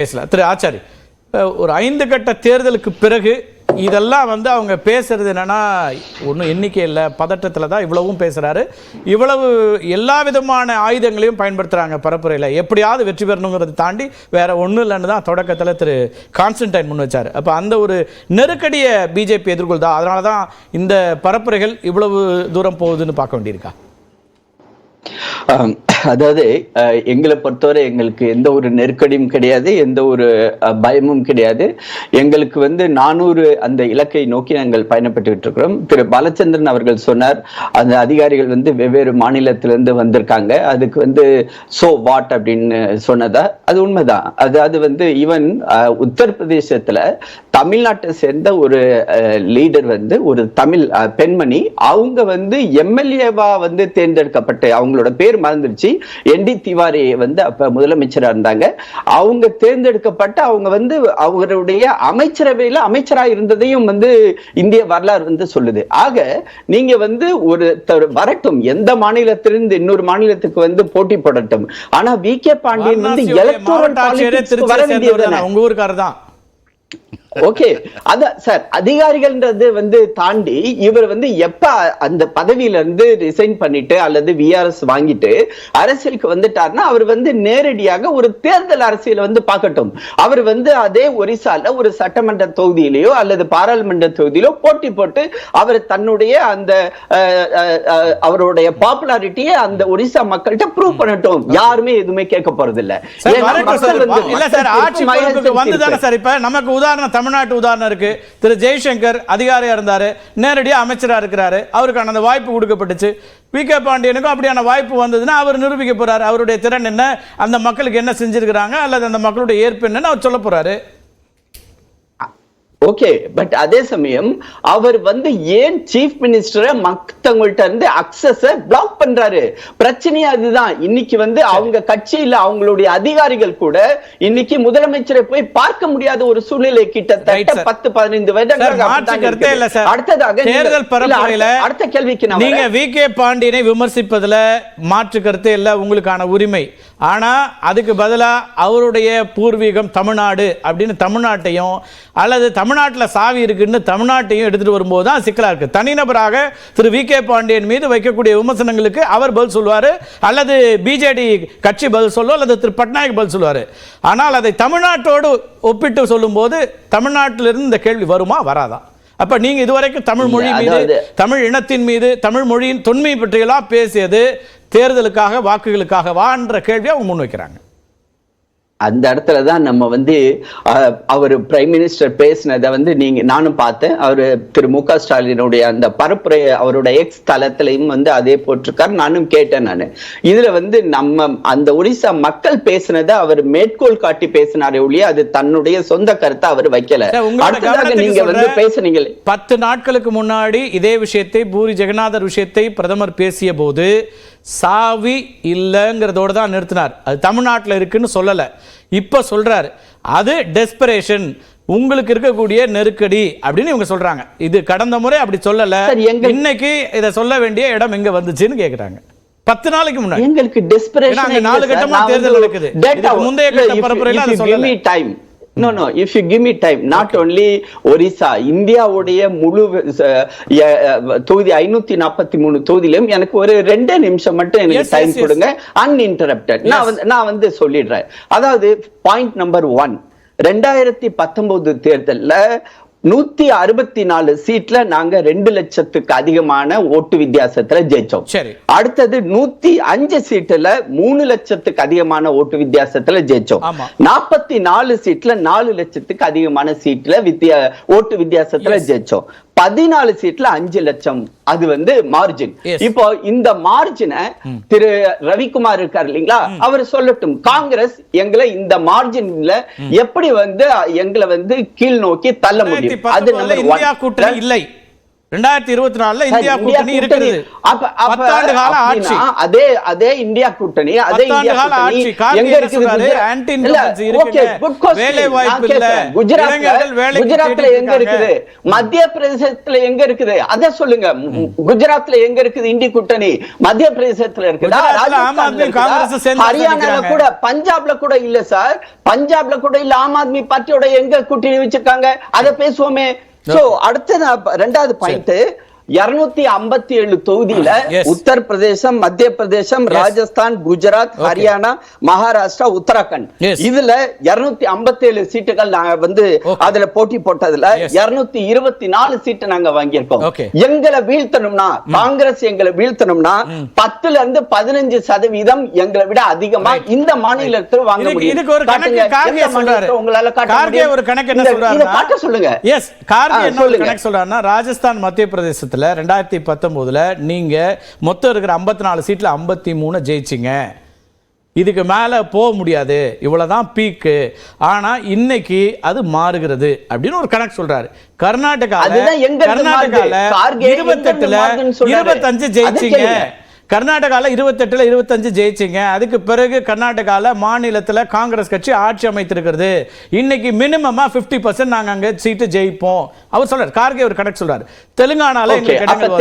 திரு ஆச்சாரி, ஒரு 5 கட்ட தேர்தலுக்கு பிறகு இதெல்லாம் அவங்க பேசுறது என்னன்னா, ஒன்றும் எண்ணிக்கை இல்லை, பதட்டத்தில் தான் இவ்வளவும் பேசுறாரு. இவ்வளவு எல்லா விதமான ஆயுதங்களையும் பயன்படுத்துறாங்க பரப்புரையில், எப்படியாவது வெற்றி பெறணுங்கிறத தாண்டி வேற ஒன்றும் இல்லைன்னு தான் தொடக்கத்தில் திரு கான்ஸ்டன்டைன் முன் வச்சார். அப்போ அந்த ஒரு நெருக்கடியை பிஜேபி எதிர்கொள்தா? அதனால தான் இந்த பரப்புரைகள் இவ்வளவு தூரம் போகுதுன்னு பார்க்க வேண்டியிருக்கா? அதாவது எங்களை பொறுத்தவரை எங்களுக்கு எந்த ஒரு நெருக்கடியும் கிடையாது, எந்த ஒரு பயமும் கிடையாது. எங்களுக்கு 400 அந்த இலக்கை நோக்கி நாங்கள் பயணப்பட்டு இருக்கிறோம். திரு பாலச்சந்திரன் அவர்கள் சொன்னார், அந்த அதிகாரிகள் வெவ்வேறு மாநிலத்திலிருந்து வந்திருக்காங்க, அதுக்கு சோ வாட் அப்படின்னு சொன்னதா, அது உண்மைதான். அதாவது ஈவன் உத்தரப்பிரதேசத்துல தமிழ்நாட்டை சேர்ந்த ஒரு லீடர் ஒரு தமிழ் பெண்மணி, அவங்க எம்எல்ஏவா தேர்ந்தெடுக்கப்பட்டு, அவங்களோட பேர் மறந்துருச்சு, என்டி திவாரி அப்ப முதலமைச்சரா இருந்தாங்க. அவங்க தேர்ந்தெடுக்கப்பட்ட அவங்க அவருடைய அமைச்சரவையில அமைச்சரா இருந்ததையும் இந்திய வரலாறு சொல்லுது. ஆக நீங்க ஒரு வரட்டும், எந்த மாநிலத்திலிருந்து இன்னொரு மாநிலத்துக்கு போட்டி போடட்டும், ஆனா வி.கே. பாண்டியன் எலக்டோரல் பாலிடிக்ஸ் வர வேண்டியது உங்க ஊருக்காரர் தான். ஓகே, அதான் சார், அதிகாரிகள்ன்றது தாண்டி இவர் எப்ப அந்த பதவியில இருந்து ரிசைன் பண்ணிட்டு அல்லது விஆர்எஸ் வாங்கிட்டு அரசியலுக்கு வந்துட்டார்னா, அவர் நேரடியாக ஒரு தேர்தல் அரசியல் பார்க்கட்டும். அவர் அதே ஒரிசால ஒரு சட்டமன்ற தொகுதியிலேயோ அல்லது பாராளுமன்ற தொகுதியிலோ போட்டி போட்டு அவர் தன்னுடைய அந்த அவருடைய பாப்புலாரிட்டியை அந்த ஒரிசா மக்கள்கிட்ட ப்ரூவ் பண்ணட்டும். யாருமே எதுவுமே கேட்க போறது இல்ல. நமக்கு உதாரணம், தமிழ்நாட்டு உதாரணம் இருக்கு. திரு ஜெய்சங்கர் அதிகாரியா இருந்தாரு, நேரடியா அமைச்சரா இருக்கிறாரு, அவருக்கான அந்த வாய்ப்பு கொடுக்கப்பட்டுச்சு. வி.கே. பாண்டியனுக்கும் அப்படியான வாய்ப்பு வந்ததுன்னா அவர் நிரூபிக்க போறாரு, அவருடைய திறன் என்ன, அந்த மக்களுக்கு என்ன செஞ்சிருக்கிறாங்க, அல்லது அந்த மக்களுடைய ஏற்பு என்னன்னு அவர் சொல்ல போறாரு. ஓகே, பட் அதே சமயம் அவர் ஏன் சீஃப் மினிஸ்டரை மத்தவங்கள்ட்ட இருந்து அக்சஸ் பிளாக் பண்றாரு? பிரச்சனையே அதுதான். இன்னைக்கு அவங்க கட்சியில அவங்களுடைய அதிகாரிகள் கூட இன்னைக்கு முதலமைச்சரை போய் பார்க்க முடியாத ஒரு சூழ்நிலை கிட்டத்தட்ட 10-15 வருடங்களாக. அடுத்ததாக தேர்தல் பரப்புரையில அடுத்த கேள்விக்கு நீங்க வி.கே. பாண்டியனை விமர்சிப்பதுல மாற்று கருத்தே இல்ல, உங்களுக்கான உரிமை. ஆனா அதுக்கு பதிலா அவருடைய பூர்வீகம் தமிழ்நாடு அப்படின்னு தமிழ்நாட்டையும் அல்லது தமிழ்நாட்டில் சாவி இருக்குன்னு தமிழ்நாட்டையும் எடுத்துட்டு வரும்போது தான் சிக்கலா இருக்கு. தனிநபராக திரு வி.கே. பாண்டியன் மீது வைக்கக்கூடிய விமர்சனங்களுக்கு அவர் பதில் சொல்வாரு, அல்லது பிஜேடி கட்சி பதில் சொல்லும், அல்லது திரு பட்நாயக் பதில் சொல்வாரு. ஆனால் அதை தமிழ்நாட்டோடு ஒப்பிட்டு சொல்லும் போது தமிழ்நாட்டிலிருந்து இந்த கேள்வி வருமா வராதா? அப்ப நீங்க இதுவரைக்கும் தமிழ் மொழி மீது, தமிழ் இனத்தின் மீது, தமிழ் மொழியின் தொன்மை பற்றியெல்லாம் பேசியது தேர்தலுக்காக வாக்குகளுக்காக வான்ற கேள்வியை அவங்க முன் வைக்கிறாங்க. அந்த இடத்துலதான் நம்ம அவர் பிரைம் மினிஸ்டர் பேசினதை நானும் பார்த்தேன். அவரு திரு மு.க. ஸ்டாலினுடைய அந்த பரப்புரை அவருடைய எக்ஸ் தளத்திலையும் அதே போட்டிருக்காரு, நானும் கேட்டேன். நான் இதுல நம்ம அந்த ஒரிசா மக்கள் பேசினதை அவர் மேற்கோள் காட்டி பேசினாரே ஒழிய அது தன்னுடைய சொந்த கருத்தை அவர் வைக்கல. அடுத்ததாக நீங்க பேசுனீங்க 10 நாட்களுக்கு முன்னாடி இதே விஷயத்தை, பூரி ஜெகநாதர் விஷயத்தை பிரதமர் பேசிய போது சாவி இல்லைங்கிறதோடு தான் நிறுத்தினார். அது தமிழ்நாட்டில் இருக்குன்னு சொல்லலை. இப்போ சொல்றாரு அது டெஸ்பரேஷன், உங்களுக்கு இருக்கக்கூடிய நெருக்கடி அப்படின்னு இவங்க சொல்றாங்க. இது கடந்த முறை அப்படி சொல்லல, இன்னைக்கு இதை சொல்ல வேண்டிய இடம் எங்க வந்துச்சுன்னு கேக்குறாங்க. 10 நாளைக்கு முன்னாடி எங்களுக்கு டெஸ்பரேஷன் 4 கட்டமா தேர்தல் நடக்குது. முந்தைய கட்ட பரப்புரையில அதை சொல்லல. No, if you give me time, not only Orissa, இந்தியாவுடைய முழு தொகுதி 543 தொகுதியிலும் எனக்கு ஒரு 2 நிமிஷம் மட்டும் எனக்கு டைம் கொடுங்க, அன்இன்டரப்டட். நான் சொல்லிடுறேன். அதாவது பாயிண்ட் நம்பர் 1, 2019 தேர்தல்ல 164 சீட்ல நாங்க 2 லட்சத்துக்கு அதிகமான ஓட்டு வித்தியாசத்துல ஜெயிச்சோம். அடுத்தது 105 சீட்டுல 3 லட்சத்துக்கு அதிகமான ஓட்டு வித்தியாசத்துல ஜெயிச்சோம். 44 சீட்ல 4 லட்சத்துக்கு அதிகமான சீட்ல ஓட்டு வித்தியாசத்துல ஜெயிச்சோம். 14 சீட்ல 5 லட்சம். அது மார்ஜின். இப்போ இந்த மார்ஜினை திரு ரவிக்குமார் இருக்காரு இல்லீங்களா, அவர் சொல்லட்டும், காங்கிரஸ் எங்களை இந்த மார்ஜின்ல எப்படி எங்களை கீழ் நோக்கி தள்ள முடியும்? அது இந்தியா கூட்டணி இல்லை. 2024 இந்தியா கூட்டணி இருக்குது. 10 ஆண்டு கால ஆட்சி. அதே இந்தியா கூட்டணி, அதே இந்தியா கூட்டணி எங்க இருக்குது? ஆன்டி இன்கம்பன்சி இருக்கு. வேலை வாய்ப்பு இல்ல. குஜராத்ல எங்க இருக்குது? மத்திய பிரதேசத்துல எங்க இருக்குது? அத சொல்லுங்க. குஜராத்ல எங்க இருக்குது இந்திய கூட்டணி? மத்திய பிரதேசத்துல இருக்குதா? ஹரியானால கூட, பஞ்சாப்ல கூட இல்ல சார். பஞ்சாப்ல கூட இல்ல. ஆம் ஆத்மி பார்ட்டியோட எங்க கூட்டணி வச்சிருக்காங்க? அத பேசுவோமே. சோ அடுத்த 2வது பாயிண்ட், 257 தொகுதியில உத்தரப்பிரதேசம், மத்திய பிரதேசம், ராஜஸ்தான், குஜராத், ஹரியானா, மகாராஷ்டிரா, உத்தராகண்ட், இதுல 257 சீட்டுகள் நாங்க வந்து அதுல போட்டி போட்டதுல 224 சீட்டு நாங்க வாங்கியிருக்கோம். எங்களை வீழ்த்தணும்னா, காங்கிரஸ் எங்களை வீழ்த்தணும்னா 10ல இருந்து 15% எங்களை விட அதிகமா இந்த மாநிலத்தில் வாங்க முடியும். இதுக்கு ஒரு கணக்கு சொல்றாரு. உங்களால காட்ட ஒரு கணக்கு என்ன சொல்றாரு? இத காட்ட சொல்லுங்க. எஸ், கார்கே என்ன ஒரு கணக்கு சொல்றாருன்னா, ராஜஸ்தான், மத்திய பிரதேசத்துல 2019 நீங்க மொத்தம் இருக்கிற 54 சீட்ல 53 ஜெயிச்சிங்க. இதுக்கு மேல போக முடியாது, இவ்வளவுதான் பீக்கு. ஆனா இன்னைக்கு அது மாறுகிறது அப்படின்னு ஒரு கணக்கு சொல்றாரு. கர்நாடகால 28ல 25 ஜெயிச்சிங்க. கர்நாடகால 28ல 25 ஜெயிச்சிங்க. அதுக்கு பிறகு கர்நாடகால மாநிலத்தில் காங்கிரஸ் கட்சி ஆட்சி அமைத்திருக்கிறது. இன்னைக்கு மினிமமா 50% நாங்க அங்க சீட்டு ஜெயிப்போம் அவர் சொல்றாரு. கார்கே ஒரு கணக்கு சொல்றாரு. தெலுங்கானால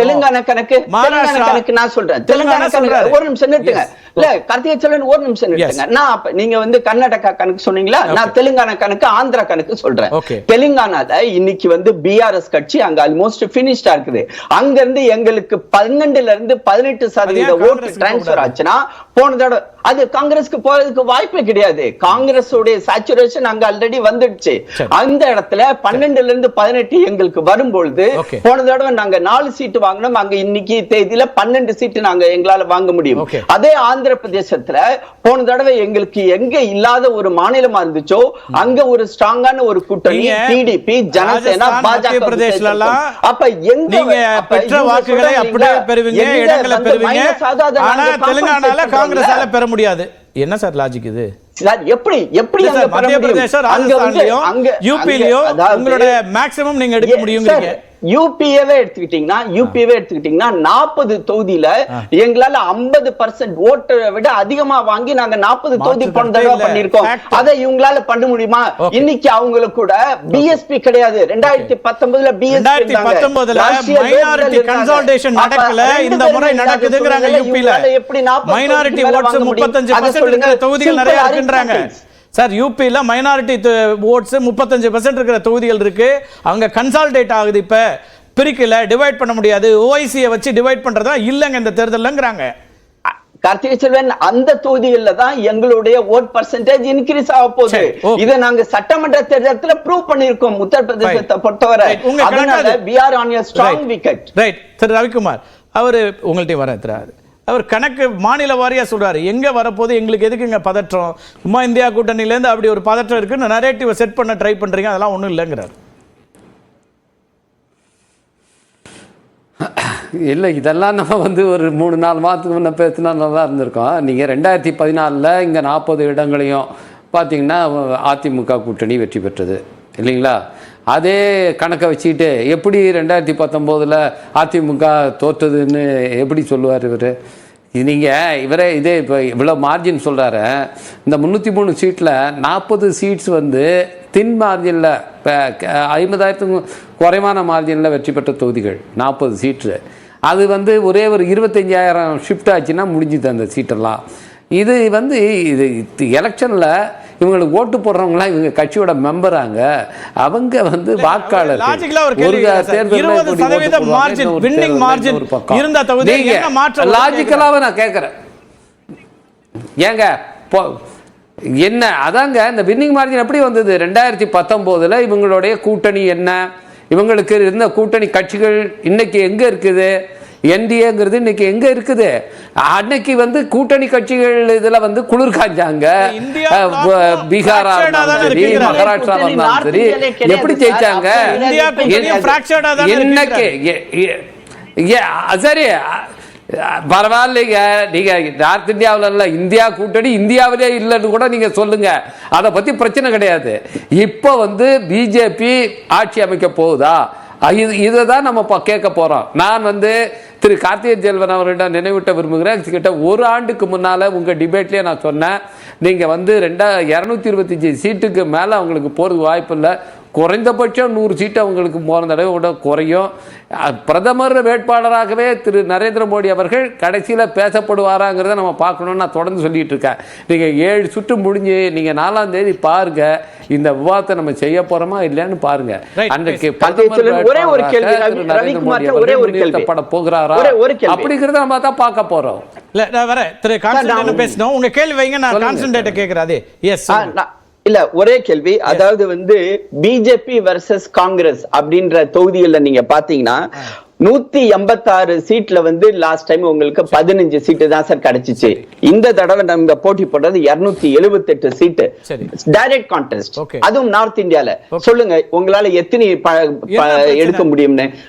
தெலுங்கானா கணக்கு, மகாராஷ்டிரா கணக்கு நான் சொல்றேன். தெலுங்கானா சொல்றாரு. ஒரு நிமிஷம் நிறுத்துங்க. இல்ல கார்த்திகை செல்வன், ஒரு நிமிஷம் நிறுத்துங்க. நான் நீங்க வந்து கர்நாடகா கணக்கு சொன்னீங்களா, நான் தெலுங்கானா கணக்கு, ஆந்திரா கணக்கு சொல்றேன். தெலுங்கானால இன்னைக்கு வந்து பிஆர்எஸ் கட்சி அங்க ஆல்மோஸ்ட் பினிஷ்டா இருக்குது. அங்க இருந்து எங்களுக்கு 12ல இருந்து 18% ஓட்டு டிரான்ஸ்பர் ஆச்சுன்னா போன தடவை அது காங்கிரஸ்க்கு போறதுக்கு வாய்ப்பே கிடையாது. காங்கிரஸ் உடைய சேச்சுரேஷன் அங்க ஆல்ரெடி வந்துடுச்சு. அந்த இடத்துல 12ல இருந்து 18 எங்களுக்கு வரும்பொழுது போன தடவை நாங்க 4 சீட்டு வாங்கினோம். அங்க இன்னைக்கு தேதியில 12 சீட்டு நாங்க எங்களால வாங்க முடியும். அதே ஆந்திர பிரதேசத்துல போன தடவை எங்களுக்கு எங்க இல்லாத ஒரு மாநிலமா இருந்துச்சோ அங்க ஒரு ஸ்ட்ராங்கான ஒரு கூட்டணி டிடிபி, ஜனசேனா, பாஜக பிரதேசல. அப்ப எங்க பெற்ற வாக்குகளை அப்படியே பெறுவீங்க, இடங்களை பெறுவீங்க. ஆனா தெலுங்கானால காங்கிரஸால பெற முடியாது. என்ன சார் லாஜிக் இது? எப்படி மத்திய பிரதேசம், ராஜஸ்தான்லயும் யூபிலயும் உங்களோட மேக்ஸிமம் நீங்க எடுக்க முடியுங்கிறீங்க. யூபிஏவே எடுத்துக்கிட்டீங்கன்னா 40 தொகுதியில எங்களால 50% ஓட்டை விட அதிகமா வாங்கி நாங்க 40 தொகுதி போன தடவை பண்ணிருக்கோம். அதை இவங்களால பண்ண முடியுமா? இன்னைக்கு அவங்களுக்கு கூட பிஎஸ்பி கிடையாது. 2019ல பிஎஸ்பி 2019ல மைனாரிட்டி கன்சாலிடேஷன் நடக்கல, இந்த முறை நடக்குதுங்கறாங்க. யூபில மைனாரிட்டி ஓட்ஸ் 35% இருக்கிற தொகுதிகள் நிறைய இருக்குன்றாங்க. சார், யூபியில் மைனாரிட்டி ஓட்ஸ் 35% இருக்கிற தொகுதிகள் இருக்கு. அவங்க கன்சாலிடேட் ஆகுது. இப்ப பிரிக்கல, டிவைட் பண்ண முடியாது. ஓஐசியை வச்சு டிவைட் பண்றதா இல்லங்க இந்த தேர்தல்ங்கறாங்க. கார்த்திகை செல்வன், அந்த தொகுதியில தான் எங்களுடைய ஓட் பர்சன்டேஜ் இன்கிரீஸ் ஆக போகுது. இதை நாங்க சட்டமன்ற தேர்தல்ல ப்ரூவ் பண்ணிருக்கோம். உத்தரப்பிரதேசத்தை பொறுத்தவரை அதனால we are on a strong wicket. Right. Thiru Ravikumar அவர் உங்கள்கிட்ட வரேன். அவர் கணக்கு மாநில வாரியா சொல்றாரு. எங்க வரப்போது, எங்களுக்கு எதுக்குங்க பதற்றம்? சும்மா இந்தியா கூட்டணியில இருந்து அப்படி ஒரு பதற்றம் இருக்கு, நரேட்டிவ் செட் பண்ண ட்ரை பண்றீங்க, அதெல்லாம் ஒண்ணும் இல்லைங்கிறார். இல்லை, இதெல்லாம் நம்ம வந்து ஒரு 3-4 மாதத்துக்கு முன்னே பேசினா நல்லா இருந்திருக்கோம். நீங்கள் 2014 இங்கே 40 இடங்களையும் பார்த்தீங்கன்னா அதிமுக கூட்டணி வெற்றி பெற்றது இல்லைங்களா? அதே கணக்கை வச்சுக்கிட்டு எப்படி 2019 அதிமுக தோற்றதுன்னு எப்படி சொல்லுவார் இவர்? நீங்கள் இதே இப்போ இவ்வளோ மார்ஜின் சொல்கிறாரு. இந்த 303 சீட்டில் 40 சீட்ஸ் வந்து தின் மார்ஜினில், இப்போ 50,000 குறைவான மார்ஜினில் வெற்றி பெற்ற தொகுதிகள் 40 சீட்டு. அது வந்து ஒரே ஒரு 25,000 ஷிஃப்ட் ஆச்சுன்னா முடிஞ்சுது அந்த சீட்டெல்லாம். இது வந்து இது எலெக்ஷனில் இவங்களுக்கு ஓட்டு போடுறவங்களாம் இவங்க கட்சியோட மெம்பராங்க. அவங்க வந்து வாக்காளர். லாஜிக்கலாக நான் கேட்குறேன், ஏங்க என்ன அதாங்க இந்த வின்னிங் மார்ஜின் எப்படி வந்தது? 2019 இவங்களுடைய கூட்டணி என்ன, இவங்களுக்கு இருந்த கூட்டணி கட்சிகள் இன்னைக்கு எங்க இருக்குது? என்டிஏங்கிறது இன்னைக்கு எங்க இருக்குது? அன்னைக்கு வந்து கூட்டணி கட்சிகள் இதுல வந்து குளிர் காஞ்சாங்க. பீகாரா சரி, மகாராஷ்டிரா இருந்தாலும் சரி, எப்படி ஜெயிச்சாங்க? இன்னைக்கு சரி பரவாயில்லைங்க. நீங்க நார்த் இந்தியாவில் இல்லை, இந்தியா கூட்டணி இந்தியாவிலே இல்லைன்னு கூட நீங்க சொல்லுங்க, அதை பத்தி பிரச்சனை கிடையாது. இப்போ வந்து பிஜேபி ஆட்சி அமைக்க போகுதா இதை தான் நம்ம கேட்க போறோம். நான் வந்து திரு கார்த்திகேயன் செல்வன் அவர்களிடம் நினைவூட்ட விரும்புகிறேன். கிட்ட ஒரு ஆண்டுக்கு முன்னால உங்க டிபேட்லயே நான் சொன்னேன், நீங்க வந்து 225 சீட்டுக்கு மேல அவங்களுக்கு போறது வாய்ப்பு இல்லை, குறைந்தபட்சம் 100 சீட்டு அவங்களுக்கு போன தடவை விட குறையும். பிரதமர் வேட்பாளராகவே திரு நரேந்திர மோடி அவர்கள் கடைசியில் பேசப்படுவாராங்கிறத நம்ம பார்க்கணும்னு நான் தொடர்ந்து சொல்லிட்டு இருக்கேன். நீங்கள் 7 சுற்று முடிஞ்சு நீங்கள் 4ஆம் தேதி பாருங்க, இந்த விவாதத்தை நம்ம செய்ய போறோமா இல்லையான்னு பாருங்க. அன்றைக்கு ஒரே ஒரு கேள்வி, ரவிக்குமார் ஒரே ஒரு கேள்வி பட போகிறாரா அப்படிங்கிறத நம்ம தான் பார்க்க போறோம். இல்ல நான் வரேன், திரு கான்ஸ்டன்டைன் பேசணும். உங்க கேள்வி வைங்க, நான் கான்ஸ்டன்டைன் கேட்கறாதே. எஸ் இல்ல ஒரே கேள்வி, அதாவது வந்து பிஜேபி வர்சஸ் காங்கிரஸ் அப்படின்ற தொகுதிகளில் நீங்க பாத்தீங்கன்னா 186 சீட்ல வந்து லாஸ்ட் டைம் உங்களுக்கு 15 சீட்டு தான் சார் கிடைச்சிச்சு. இந்த தடவை நம்ம போட்டி போட்டது 278 சீட்டு டைரக்ட் கான்டெஸ்ட், அதுவும் நார்த் இந்தியால. சொல்லுங்க உங்களால எத்தனை எடுக்க முடியும்னு.